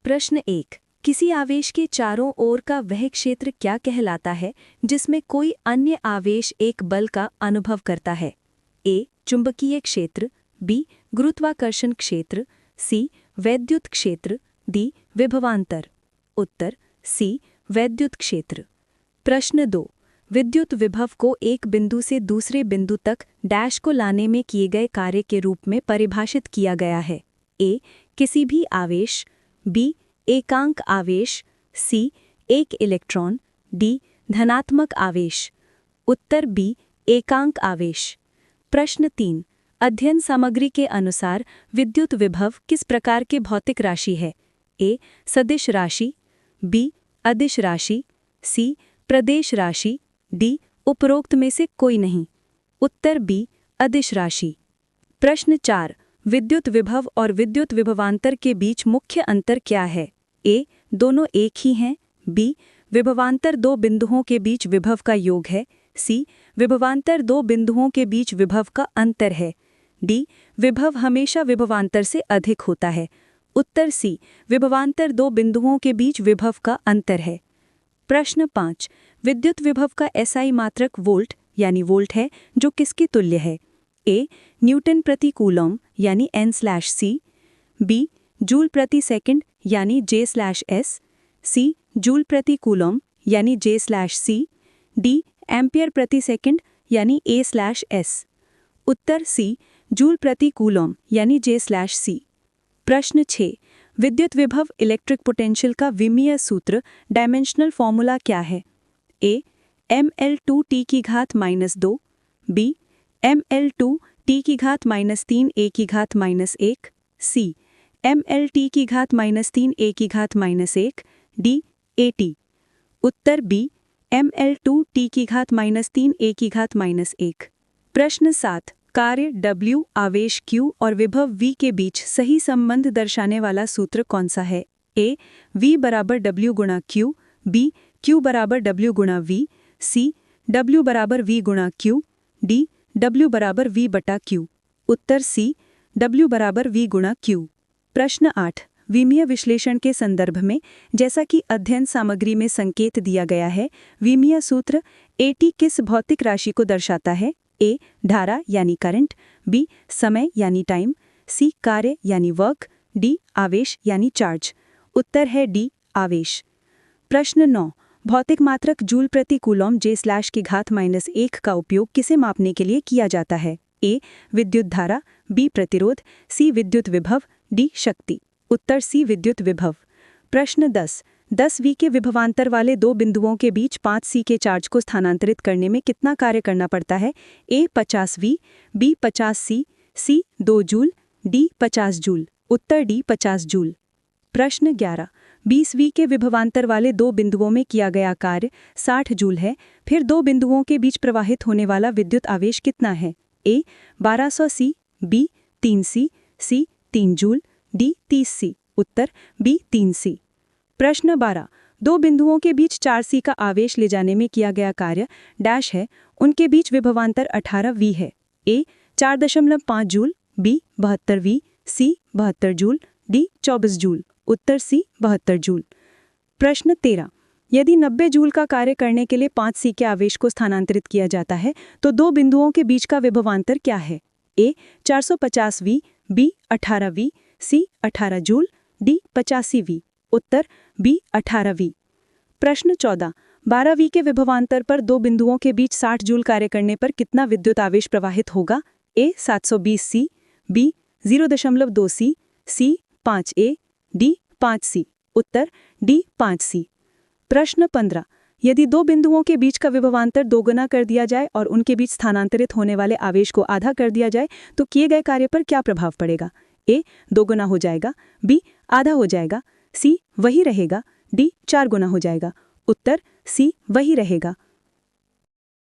प्रश्न 1। किसी आवेश के चारों ओर का वह क्षेत्र क्या कहलाता है जिसमें कोई अन्य आवेश एक बल का अनुभव करता है? ए. चुंबकीय क्षेत्र, बी. गुरुत्वाकर्षण क्षेत्र, सी. वैद्युत क्षेत्र, डी. विभवांतर। उत्तर सी. वैद्युत क्षेत्र। प्रश्न 2। विद्युत विभव को एक बिंदु से दूसरे बिंदु तक डैश को लाने में किए गए कार्य के रूप में परिभाषित किया गया है। ए. किसी भी आवेश, बी. एकांक आवेश, सी. एक इलेक्ट्रॉन, डी. धनात्मक आवेश। उत्तर बी. एकांक आवेश। प्रश्न 3। अध्ययन सामग्री के अनुसार विद्युत विभव किस प्रकार के भौतिक राशि है? ए. सदिश राशि, बी. अदिश राशि, सी. प्रदेश राशि, डी. उपरोक्त में से कोई नहीं। उत्तर बी. अदिश राशि। प्रश्न 4। विद्युत विभव और विद्युत विभवांतर के बीच मुख्य अंतर क्या है? ए. दोनों एक ही हैं, बी. विभवांतर दो बिंदुओं के बीच विभव का योग है, सी. विभवांतर दो बिंदुओं के बीच विभव का अंतर है, डी. विभव हमेशा विभवांतर से अधिक होता है। उत्तर सी. विभवांतर दो बिंदुओं के बीच विभव का अंतर है। प्रश्न 5। विद्युत विभव का एसआई मात्रक वोल्ट यानी वोल्ट है जो किसके तुल्य है? ए. न्यूटन प्रति कूलॉम यानी N/c, बी. जूल प्रति सेकंड यानी J/s, सी. जूल प्रति कूलॉम यानी J/c, डी. एम्पियर प्रति सेकंड यानी A/s। उत्तर सी. जूल प्रति कूलॉम यानी J/c। प्रश्न 6। विद्युत विभव इलेक्ट्रिक पोटेंशियल का विमीय सूत्र डायमेंशनल फॉर्मूला क्या है? A. mL2T⁻², B. mL2T⁻3A⁻1, C. mL2T⁻3A⁻1, D. AT। उत्तर बी. mL2T⁻3A⁻1। प्रश्न 7। कार्य W, आवेश Q और विभव V के बीच सही संबंध दर्शाने वाला सूत्र कौन सा है? A. V = W × Q, B. Q = W × V, C. W = V × Q, D. W = V/Q। उत्तर सी. W = V × Q। प्रश्न 8। विमीय विश्लेषण के संदर्भ में जैसा कि अध्ययन सामग्री में संकेत दिया गया है, विमीय सूत्र AT किस भौतिक राशि को दर्शाता है? ए. धारा यानी करंट, बी. समय यानी टाइम, सी. कार्य यानी वर्क, डी. आवेश यानी चार्ज। उत्तर है डी. आवेश। प्रश्न 9। भौतिक मात्रक जूल प्रति कूलॉम J/−1 का उपयोग किसे मापने के लिए किया जाता है? ए. विद्युत धारा, बी. प्रतिरोध, सी. विद्युत विभव, डी. शक्ति। उत्तर सी. विद्युत विभव। प्रश्न 10। 10 V के विभवांतर वाले दो बिंदुओं के बीच 5 C के चार्ज को स्थानांतरित करने में कितना कार्य करना पड़ता है? ए. 50 V, बी. 50 C, सी. 2 जूल, डी. 50 जूल। उत्तर डी. 50 जूल। प्रश्न 11। 20 V के विभवांतर वाले दो बिंदुओं में किया गया कार्य 60 जूल है, फिर दो बिंदुओं के बीच प्रवाहित होने वाला विद्युत आवेश कितना है? ए. 1200 C, बी. 3 C, सी. 3 जूल, डी. 30 C। उत्तर बी. 3 C। प्रश्न 12। दो बिंदुओं के बीच 4 C का आवेश ले जाने में किया गया कार्य डैश है, उनके बीच विभवांतर 18 V है। ए. 4.5 जूल, बी. 72 V, सी. 72 जूल, डी. 24 जूल। उत्तर सी. 72 जूल। प्रश्न 13। यदि 90 जूल का कार्य करने के लिए 5 C के आवेश को स्थानांतरित किया जाता है तो दो बिंदुओं के बीच का विभवांतर क्या है? ए. 450 V, बी. 18 V, सी. 18 जूल, डी. 85 V। उत्तर बी. 18 V। प्रश्न 14। 12 V के विभवांतर पर दो बिंदुओं के बीच 60 जूल कार्य करने पर कितना विद्युत आवेश प्रवाहित होगा? A. 720 C, B. 0.2 C, C. 5 A, D. 5 C। उत्तर डी. 5 C। प्रश्न 15। यदि दो बिंदुओं के बीच का विभवांतर दोगुना कर दिया जाए और उनके बीच स्थानांतरित होने वाले आवेश को आधा कर दिया जाए तो किए गए कार्य पर क्या प्रभाव पड़ेगा? ए. दोगुना हो जाएगा, बी. आधा हो जाएगा, सी. वही रहेगा, डी. 4 गुना हो जाएगा। उत्तर सी. वही रहेगा।